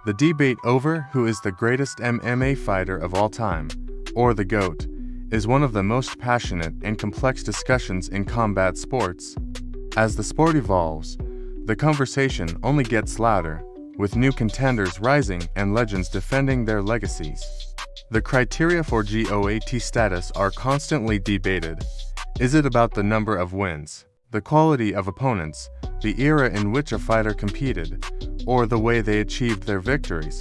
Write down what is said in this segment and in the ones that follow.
The debate over who is the greatest MMA fighter of all time, or the GOAT, is one of the most passionate and complex discussions in combat sports. As the sport evolves, the conversation only gets louder, with new contenders rising and legends defending their legacies. The criteria for GOAT status are constantly debated. Is it about the number of wins, the quality of opponents, the era in which a fighter competed, or the way they achieved their victories?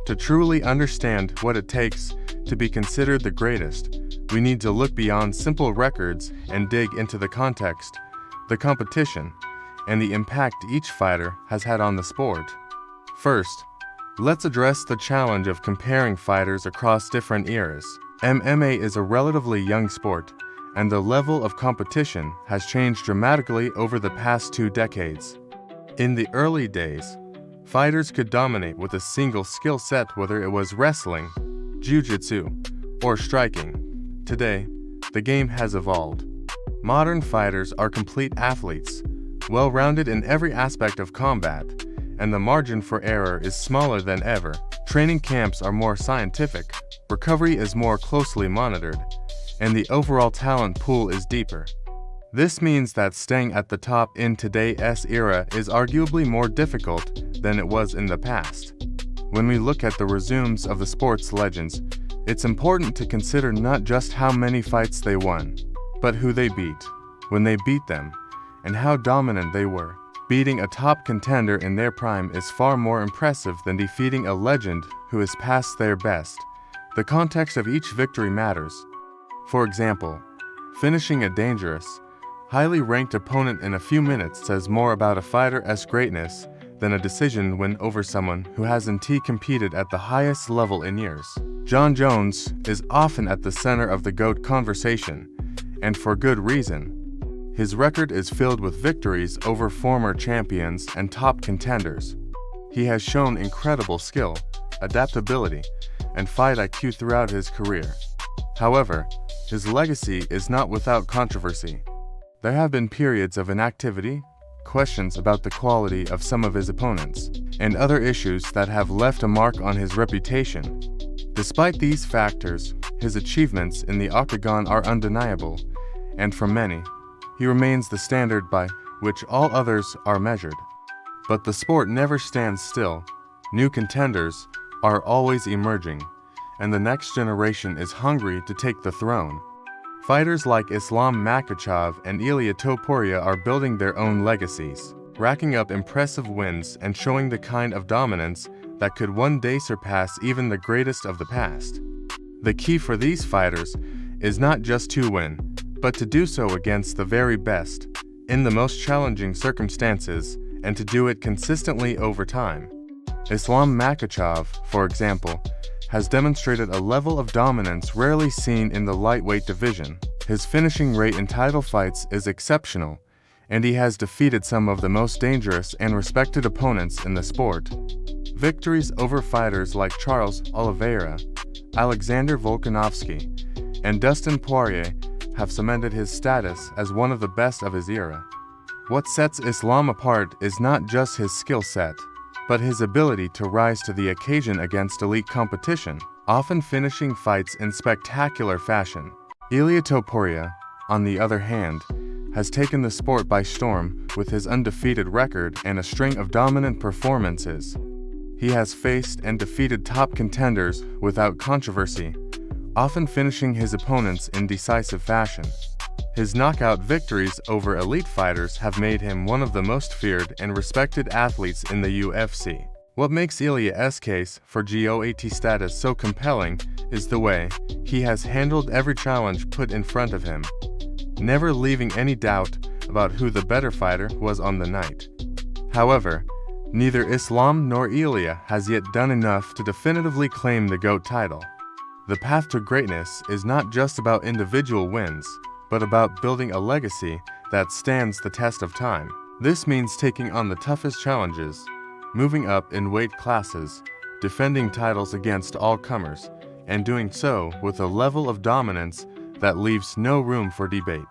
To truly understand what it takes to be considered the greatest, we need to look beyond simple records and dig into the context, the competition, and the impact each fighter has had on the sport. First, let's address the challenge of comparing fighters across different eras. MMA is a relatively young sport, and the level of competition has changed dramatically over the past 2 decades. In the early days, fighters could dominate with a single skill set, whether it was wrestling, jiu-jitsu, or striking. Today, the game has evolved. Modern fighters are complete athletes, well-rounded in every aspect of combat, and the margin for error is smaller than ever. Training camps are more scientific, recovery is more closely monitored, and the overall talent pool is deeper. This means that staying at the top in today's era is arguably more difficult than it was in the past. When we look at the resumes of the sport's legends, it's important to consider not just how many fights they won, but who they beat, when they beat them, and how dominant they were. Beating a top contender in their prime is far more impressive than defeating a legend who is past their best. The context of each victory matters. For example, finishing a dangerous, highly ranked opponent in a few minutes says more about a fighter's greatness than a decision win over someone who hasn't competed at the highest level in years. Jon Jones is often at the center of the GOAT conversation, and for good reason. His record is filled with victories over former champions and top contenders. He has shown incredible skill, adaptability, and fight IQ throughout his career. However, his legacy is not without controversy. There have been periods of inactivity, questions about the quality of some of his opponents, and other issues that have left a mark on his reputation. Despite these factors, his achievements in the Octagon are undeniable, and for many, he remains the standard by which all others are measured. But the sport never stands still. New contenders are always emerging, and the next generation is hungry to take the throne. Fighters like Islam Makhachev and Ilia Topuria are building their own legacies, racking up impressive wins and showing the kind of dominance that could one day surpass even the greatest of the past. The key for these fighters is not just to win, but to do so against the very best, in the most challenging circumstances, and to do it consistently over time. Islam Makhachev, for example, has demonstrated a level of dominance rarely seen in the lightweight division. His finishing rate in title fights is exceptional, and he has defeated some of the most dangerous and respected opponents in the sport. Victories over fighters like Charles Oliveira, Alexander Volkanovski, and Dustin Poirier have cemented his status as one of the best of his era. What sets Islam apart is not just his skill set, but his ability to rise to the occasion against elite competition, often finishing fights in spectacular fashion. Ilia Topuria, on the other hand, has taken the sport by storm with his undefeated record and a string of dominant performances. He has faced and defeated top contenders without controversy, often finishing his opponents in decisive fashion. His knockout victories over elite fighters have made him one of the most feared and respected athletes in the UFC. What makes Ilia's case for GOAT status so compelling is the way he has handled every challenge put in front of him, never leaving any doubt about who the better fighter was on the night. However, neither Islam nor Ilia has yet done enough to definitively claim the GOAT title. The path to greatness is not just about individual wins, but about building a legacy that stands the test of time. This means taking on the toughest challenges, moving up in weight classes, defending titles against all comers, and doing so with a level of dominance that leaves no room for debate.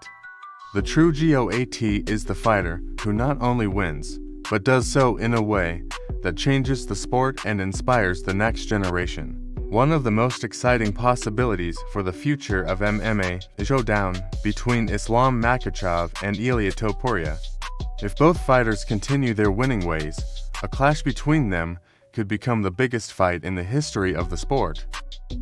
The true GOAT is the fighter who not only wins, but does so in a way that changes the sport and inspires the next generation. One of the most exciting possibilities for the future of MMA is a showdown between Islam Makhachev and Ilia Topuria. If both fighters continue their winning ways, a clash between them could become the biggest fight in the history of the sport.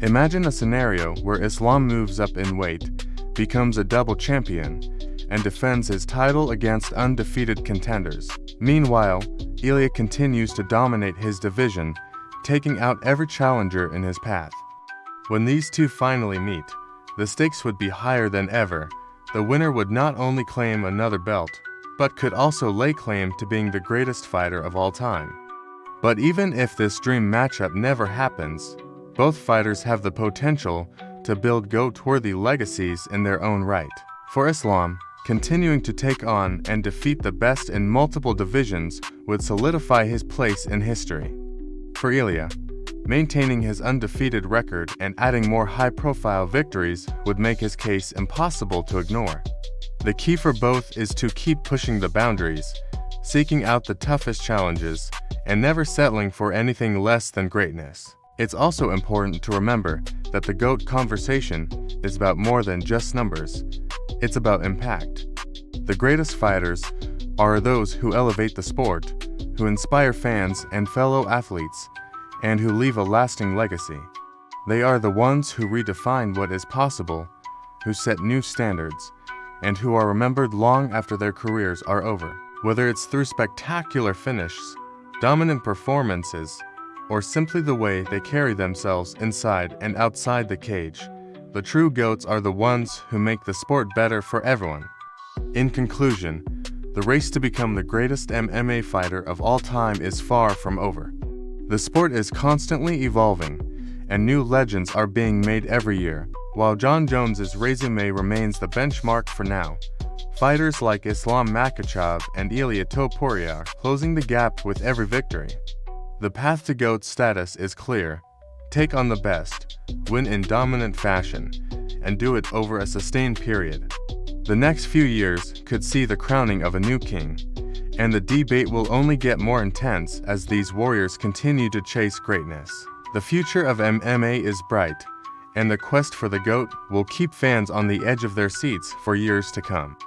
Imagine a scenario where Islam moves up in weight, becomes a double champion, and defends his title against undefeated contenders. Meanwhile, Ilia continues to dominate his division, taking out every challenger in his path. When these two finally meet, the stakes would be higher than ever. The winner would not only claim another belt, but could also lay claim to being the greatest fighter of all time. But even if this dream matchup never happens, both fighters have the potential to build GOAT-worthy legacies in their own right. For Islam, continuing to take on and defeat the best in multiple divisions would solidify his place in history. For Ilia, maintaining his undefeated record and adding more high-profile victories would make his case impossible to ignore. The key for both is to keep pushing the boundaries, seeking out the toughest challenges, and never settling for anything less than greatness. It's also important to remember that the GOAT conversation is about more than just numbers. It's about impact. The greatest fighters are those who elevate the sport, who inspire fans and fellow athletes, and who leave a lasting legacy. They are the ones who redefine what is possible, who set new standards, and who are remembered long after their careers are over. Whether it's through spectacular finishes, dominant performances, or simply the way they carry themselves inside and outside the cage, the true GOATs are the ones who make the sport better for everyone. In conclusion, the race to become the greatest MMA fighter of all time is far from over. The sport is constantly evolving, and new legends are being made every year. While Jon Jones's resume remains the benchmark for now, fighters like Islam Makhachev and Ilia Topuria are closing the gap with every victory. The path to GOAT status is clear. Take on the best, win in dominant fashion, and do it over a sustained period. The next few years could see the crowning of a new king, and the debate will only get more intense as these warriors continue to chase greatness. The future of MMA is bright, and the quest for the GOAT will keep fans on the edge of their seats for years to come.